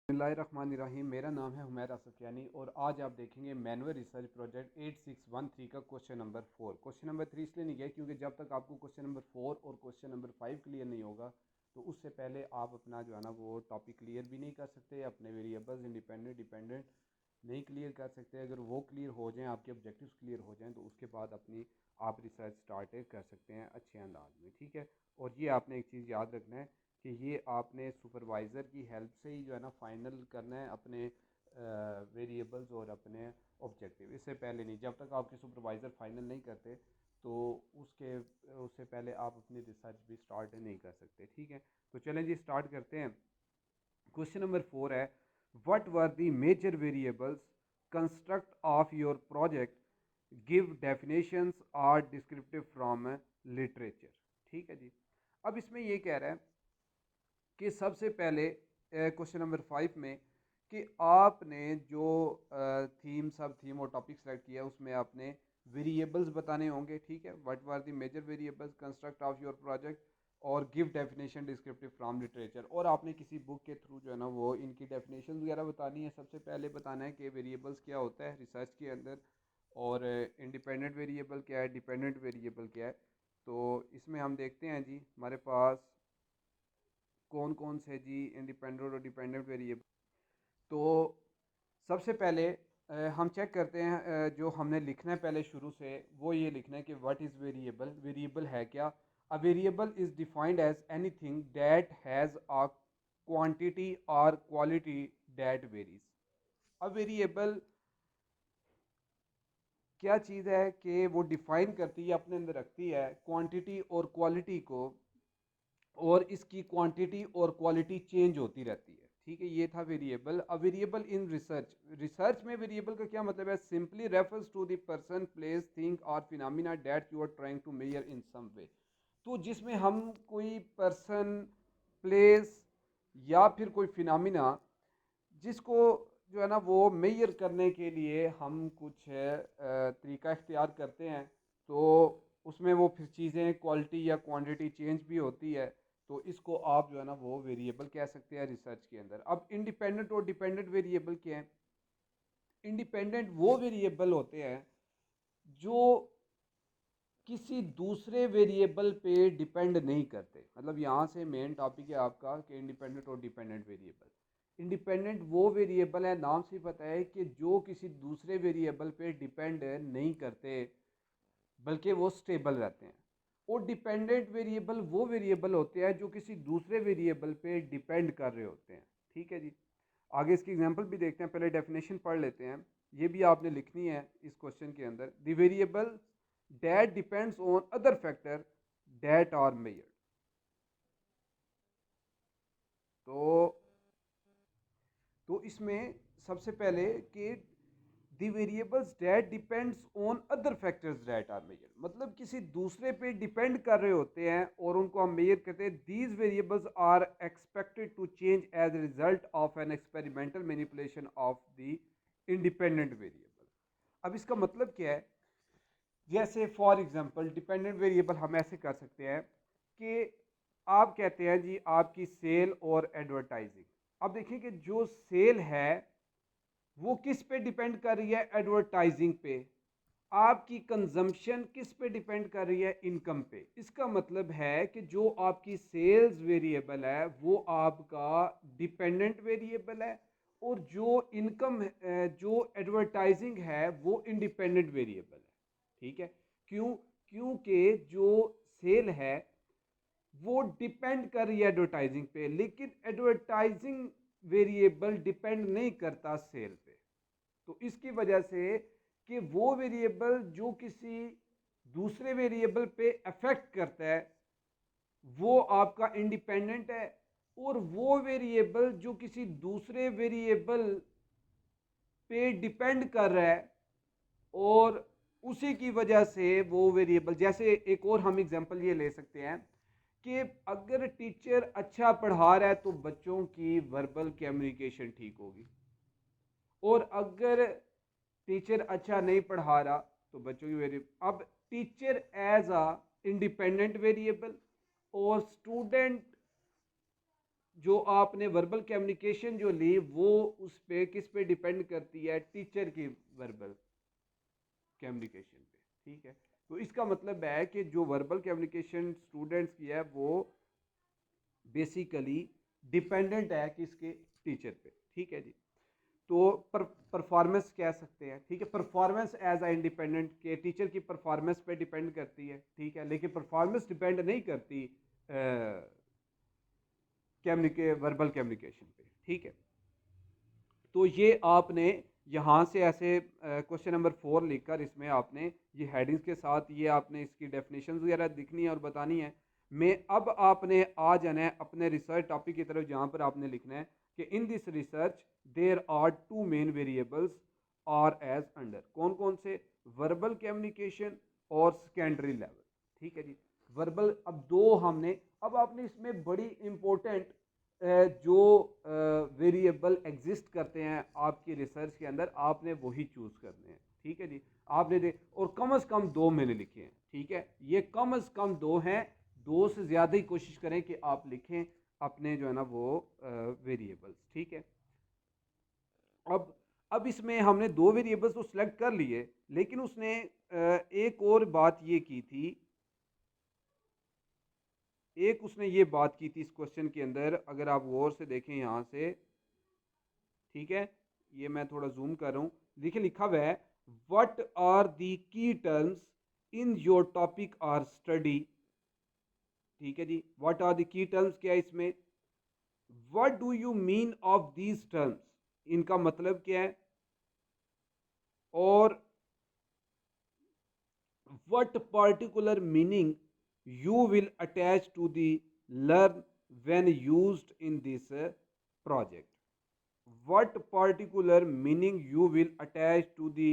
बिस्मिल्लाहिर्रहमानिर्रहीम। मेरा नाम है हुमैर असफियानी और आज आप देखेंगे मैनुअल रिसर्च प्रोजेक्ट 8613 का क्वेश्चन नंबर 4। क्वेश्चन नंबर 3 इसलिए नहीं गया क्योंकि जब तक आपको क्वेश्चन नंबर 4 और क्वेश्चन नंबर 5 क्लियर नहीं होगा तो उससे पहले आप अपना जो है ना वो टॉपिक क्लियर भी नहीं कर सकते, अपने वेरिएबल्स इंडिपेंडेंट डिपेंडेंट नहीं क्लियर कर सकते। अगर वो क्लियर हो जाएँ, आपके ऑब्जेक्टिव्स क्लियर हो जाएँ, तो उसके बाद अपनी आप रिसर्च स्टार्ट कर सकते हैं अच्छे अंदाज में। ठीक है। और ये आपने एक चीज़ याद रखना है कि ये आपने सुपरवाइज़र की हेल्प से ही जो है ना फाइनल करना है अपने वेरिएबल्स और अपने ऑब्जेक्टिव। इससे पहले नहीं, जब तक आपके सुपरवाइज़र फाइनल नहीं करते तो उसके उससे पहले आप अपनी रिसर्च भी स्टार्ट नहीं कर सकते। ठीक है। तो चलें जी स्टार्ट करते हैं। क्वेश्चन नंबर 4 है, what were the major variables construct of your project, give definitions or descriptive from literature. ठीक है जी। अब इसमें ये कह रहा है कि सबसे पहले क्वेश्चन नंबर 5 में कि आपने जो थीम सब थीम और टॉपिक सेलेक्ट किया उसमें आपने वेरिएबल्स बताने होंगे। ठीक है। What were the major variables construct of your project और give definition descriptive from literature. और आपने किसी बुक के थ्रू जो है ना वो इनकी डेफिनेशन वगैरह बतानी है। सबसे पहले बताना है कि वेरिएबल्स क्या होता है रिसर्च के अंदर, और इंडिपेंडेंट वेरिएबल क्या है, डिपेंडेंट वेरिएबल क्या है। तो इसमें हम देखते हैं जी हमारे पास कौन कौन से जी इंडिपेंडेंट और डिपेंडेंट वेरिएबल। तो सबसे पहले हम चेक करते हैं, जो हमने लिखना है पहले शुरू से वो ये लिखना है कि व्हाट इज़ वेरिएबल। वेरिएबल है क्या? A variable is defined as anything that has a quantity और क्वालिटी दैट वेरीज। अब वेरिएबल क्या चीज़ है कि वो डिफाइन करती है, अपने अंदर रखती है क्वांटिटी और क्वालिटी को, और इसकी क्वांटिटी और क्वालिटी चेंज होती रहती है। ठीक है। ये था variable. A variable in research, research में वेरिएबल का क्या मतलब है? Simply refers to the person place thing और phenomena that you are trying to measure in some way. तो जिसमें हम कोई पर्सन, प्लेस या फिर कोई फिनोमिना जिसको जो है ना वो मेजर करने के लिए हम कुछ तरीका इख्तियार करते हैं, तो उसमें वो फिर चीज़ें क्वालिटी या क्वांटिटी चेंज भी होती है। तो इसको आप जो है ना वो वेरिएबल कह सकते हैं रिसर्च के अंदर। अब इंडिपेंडेंट और डिपेंडेंट वेरिएबल क्या है? इंडिपेंडेंट वो वेरिएबल होते हैं जो किसी दूसरे वेरिएबल पे डिपेंड नहीं करते। मतलब यहाँ से मेन टॉपिक है आपका कि इंडिपेंडेंट और डिपेंडेंट वेरिएबल। इंडिपेंडेंट वो वेरिएबल है, नाम से पता है कि जो किसी दूसरे वेरिएबल पे डिपेंड नहीं करते बल्कि वो स्टेबल रहते हैं। और डिपेंडेंट वेरिएबल वो वेरिएबल होते हैं जो किसी दूसरे वेरिएबल पे डिपेंड कर रहे होते हैं। ठीक है जी। आगे इसकी एग्जांपल भी देखते हैं, पहले डेफिनेशन पढ़ लेते हैं। ये भी आपने लिखनी है इस क्वेश्चन के अंदर। The variable that depends on other factor that are measured. तो इसमें सबसे पहले कि the variables that depends on other factors that are measured, मतलब किसी दूसरे पे डिपेंड कर रहे होते हैं और उनको हम मेजर करते हैं। These variables are expected to change as a result of an experimental manipulation of the independent variable. अब इसका मतलब क्या है? जैसे फॉर एग्जांपल डिपेंडेंट वेरिएबल हम ऐसे कर सकते हैं कि आप कहते हैं जी आपकी सेल और एडवर्टाइजिंग। अब देखिए कि जो सेल है वो किस पे डिपेंड कर रही है? एडवर्टाइजिंग पे। आपकी कंजम्पशन किस पे डिपेंड कर रही है? इनकम पे। इसका मतलब है कि जो आपकी सेल्स वेरिएबल है वो आपका डिपेंडेंट वेरिएबल है, और जो इनकम जो एडवर्टाइजिंग है वो इंडिपेंडेंट वेरिएबल है। ठीक है। क्यों? क्योंकि जो सेल है वो डिपेंड कर रही है एडवर्टाइजिंग पे, लेकिन एडवर्टाइजिंग वेरिएबल डिपेंड नहीं करता सेल पे। तो इसकी वजह से कि वो वेरिएबल जो किसी दूसरे वेरिएबल पे अफेक्ट करता है वो आपका इंडिपेंडेंट है, और वो वेरिएबल जो किसी दूसरे वेरिएबल पे डिपेंड कर रहा है और उसी की वजह से वो वेरिएबल, जैसे एक और हम एग्जांपल ये ले सकते हैं कि अगर टीचर अच्छा पढ़ा रहा है तो बच्चों की वर्बल कम्युनिकेशन ठीक होगी, और अगर टीचर अच्छा नहीं पढ़ा रहा तो बच्चों की वेरिएबल। अब teacher as a independent variable और स्टूडेंट जो आपने वर्बल कम्युनिकेशन जो ली वो उस पे किस पे डिपेंड करती है, टीचर की वर्बल कम्युनिकेशन पे, ठीक है। तो इसका मतलब है कि जो वर्बल कम्युनिकेशन स्टूडेंट्स की है वो बेसिकली डिपेंडेंट है किसके, टीचर पे, ठीक है जी। तो परफॉर्मेंस कह सकते हैं, ठीक है, परफॉर्मेंस एज ए इंडिपेंडेंट के टीचर की परफॉर्मेंस पे डिपेंड करती है, ठीक है, लेकिन परफॉर्मेंस डिपेंड नहीं करती वर्बल कम्युनिकेशन पे, ठीक है। तो ये आपने यहाँ से ऐसे क्वेश्चन नंबर 4 लिखकर इसमें आपने ये हेडिंग्स के साथ ये आपने इसकी डेफिनेशन वगैरह लिखनी है और बतानी है। मैं अब आपने आ जाना है अपने रिसर्च टॉपिक की तरफ, जहाँ पर आपने लिखना है कि in this research there are two main variables are as under, कौन कौन से, वर्बल कम्युनिकेशन और सेकेंडरी लेवल, ठीक है जी। वर्बल अब दो हमने, अब आपने इसमें बड़ी इंपॉर्टेंट जो वेरिएबल एग्जिस्ट करते हैं आपकी रिसर्च के अंदर, आपने वही चूज करने हैं, ठीक है जी। आपने देख, और कम से कम दो मैंने लिखे हैं, ठीक है, ये कम से कम दो हैं, दो से ज्यादा ही कोशिश करें कि आप लिखें अपने जो है ना वो वेरिएबल्स, ठीक है। अब इसमें हमने दो वेरिएबल्स तो सिलेक्ट कर लिए, लेकिन उसने एक और बात ये की थी, एक उसने ये बात की थी इस क्वेश्चन के अंदर, अगर आप गौर से देखें यहाँ से, ठीक है, ये मैं थोड़ा जूम कर रहा हूँ, देखिए लिखा हुआ है what are the key terms in your topic are study, ठीक है जी। What are the key terms क्या है इसमें, what do you mean of these terms, इनका मतलब क्या है, और what particular meaning you will attach to the learn when used in this project, what particular meaning you will attach to the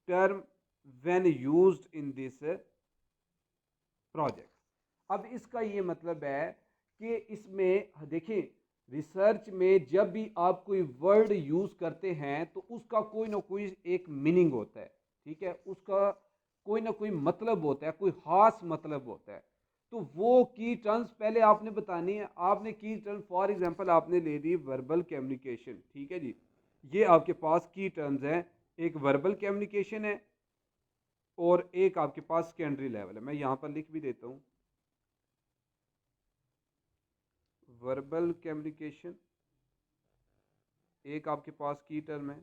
term when used in this project। अब इसका ये मतलब है कि इसमें देखिए रिसर्च में जब भी आप कोई वर्ड यूज करते हैं तो उसका कोई ना कोई एक मीनिंग होता है, ठीक है, उसका कोई ना कोई मतलब होता है, कोई खास मतलब होता है। तो वो की टर्म्स पहले आपने बतानी है, आपने की टर्म फॉर एग्जांपल आपने ले ली वर्बल कम्युनिकेशन, ठीक है जी, ये आपके पास की टर्म्स हैं, एक वर्बल कम्युनिकेशन है और एक आपके पास सेकेंडरी लेवल है, मैं यहां पर लिख भी देता हूं, वर्बल कम्युनिकेशन एक आपके पास की टर्म है,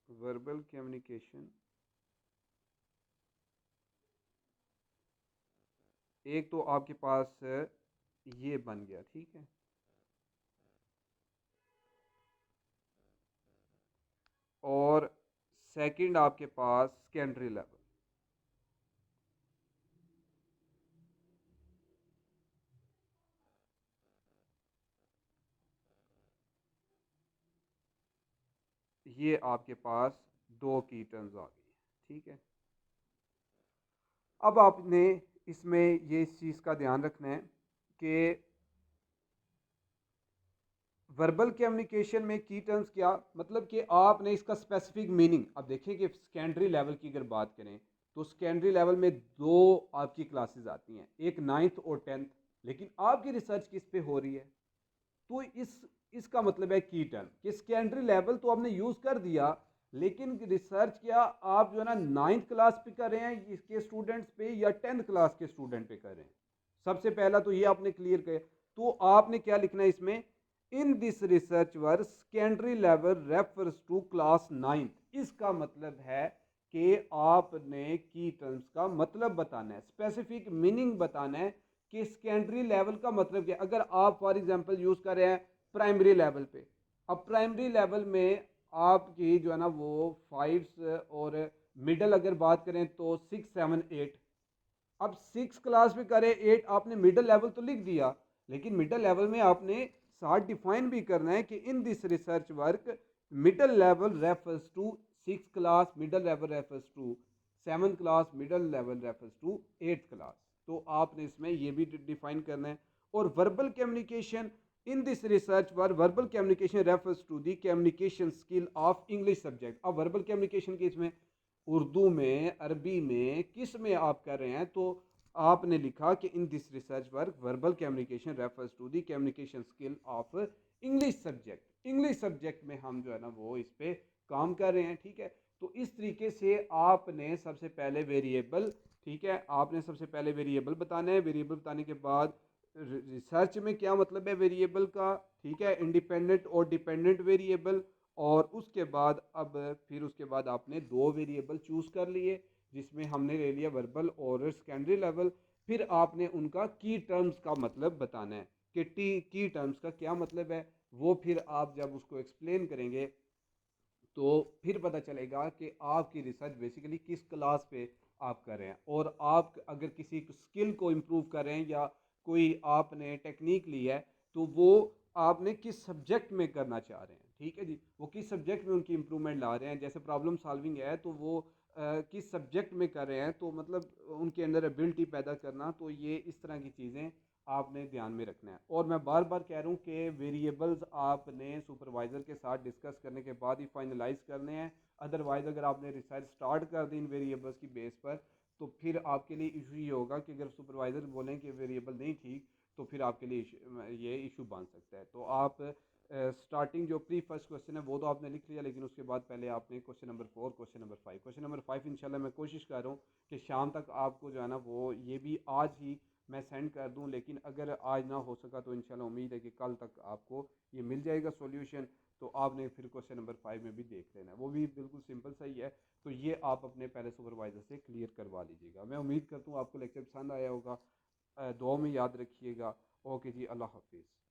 वर्बल कम्युनिकेशन एक तो आपके पास ये बन गया, ठीक है, और सेकंड आपके पास सेकेंडरी लेवल, ये आपके पास दो की टर्म्स आ गई, ठीक है। अब आपने इसमें ये इस चीज़ का ध्यान रखना है कि वर्बल कम्युनिकेशन में की टर्म्स क्या मतलब कि आपने इसका स्पेसिफिक मीनिंग, अब देखिए कि सेकेंडरी लेवल की अगर बात करें तो सेकेंडरी लेवल में दो आपकी क्लासेस आती हैं, एक 9th और 10th, लेकिन आपकी रिसर्च किस पे हो रही है, तो इसका मतलब है की टर्म कि सेकेंडरी लेवल तो आपने यूज कर दिया, लेकिन रिसर्च क्या आप जो है ना 9th क्लास पे कर रहे हैं इसके स्टूडेंट्स पे या 10th क्लास के स्टूडेंट पे कर रहे हैं, सबसे पहला तो ये आपने क्लियर किया। तो आपने क्या लिखना है इसमें, in this research work secondary level refers to class 9th, इसका मतलब है कि आपने की टर्म्स का मतलब बताना है, स्पेसिफिक मीनिंग बताना है कि सेकेंडरी लेवल का मतलब क्या। अगर आप फॉर एग्जांपल यूज कर रहे हैं प्राइमरी लेवल पे, अब प्राइमरी लेवल में आपकी जो है ना वो 5 और मिडल अगर बात करें तो 6, 7, 8, अब 6 क्लास में करें 8, आपने मिडिल लेवल तो लिख दिया, लेकिन मिडिल लेवल में आपने साथ डिफाइन भी करना है कि in this research work middle level refers to 6 class, middle level refers to 7 class, middle level refers to 8 class, तो आपने इसमें ये भी डिफाइन करना है। और verbal communication in this research verbal communication refers to the communication skill of English subject. अब verbal communication के इसमें उर्दू में, अरबी में, किस में आप कर रहे हैं? तो आपने लिखा कि in this research work verbal communication refers to the communication skill of English subject. English subject में हम जो है ना वो इस पे काम कर रहे हैं, ठीक है। तो इस तरीके से आपने सबसे पहले वेरिएबल, ठीक है, आपने सबसे पहले वेरिएबल बताना है। वेरिएबल बताने के बाद रिसर्च में क्या मतलब है वेरिएबल का, ठीक है, इंडिपेंडेंट और डिपेंडेंट वेरिएबल। और उसके बाद अब फिर उसके बाद आपने दो वेरिएबल चूज कर लिए, जिसमें हमने ले लिया वर्बल और सेकेंडरी लेवल। फिर आपने उनका की टर्म्स का मतलब बताना है कि की टर्म्स का क्या मतलब है। वो फिर आप जब उसको एक्सप्लेन करेंगे तो फिर पता चलेगा कि आपकी रिसर्च बेसिकली किस क्लास पे आप कर रहे हैं। और आप अगर किसी स्किल को इम्प्रूव कर रहे हैं या कोई आपने टेक्निक ली है, तो वो आपने किस सब्जेक्ट में करना चाह रहे हैं, ठीक है जी। वो किस सब्जेक्ट में उनकी इम्प्रूवमेंट ला रहे हैं। जैसे प्रॉब्लम सॉल्विंग है तो वो किस सब्जेक्ट में कर रहे हैं, तो मतलब उनके अंदर एबिलिटी पैदा करना। तो ये इस तरह की चीज़ें आपने ध्यान में रखना है। और मैं बार बार कह रहा हूँ कि वेरिएबल्स आपने सुपरवाइज़र के साथ डिस्कस करने के बाद ही फाइनलाइज करने हैं। अदरवाइज़ अगर आपने रिसर्च स्टार्ट कर दी इन वेरिएबल्स की बेस पर, तो फिर आपके लिए इशू ये होगा कि अगर सुपरवाइज़र बोलें कि वेरिएबल नहीं ठीक, तो फिर आपके लिए ये इशू बन सकता है। तो आप स्टार्टिंग जो प्री फर्स्ट क्वेश्चन है वो तो आपने लिख लिया, लेकिन उसके बाद पहले आपने क्वेश्चन नंबर 4, क्वेश्चन नंबर 5 इंशाल्लाह मैं कोशिश कर रहा हूँ कि शाम तक आपको जो है ना वो ये भी आज ही मैं सेंड कर दूं। लेकिन अगर आज ना हो सका तो इंशाल्लाह उम्मीद है कि कल तक आपको ये मिल जाएगा सॉल्यूशन। तो आपने फिर क्वेश्चन नंबर 5 में भी देख लेना है, वो भी बिल्कुल सिंपल सा ही है। तो ये आप अपने पहले सुपरवाइज़र से क्लियर करवा लीजिएगा। मैं उम्मीद करता हूँ आपको लेक्चर पसंद आया होगा। दुआ में याद रखिएगा। ओके जी, अल्लाह हाफिज़।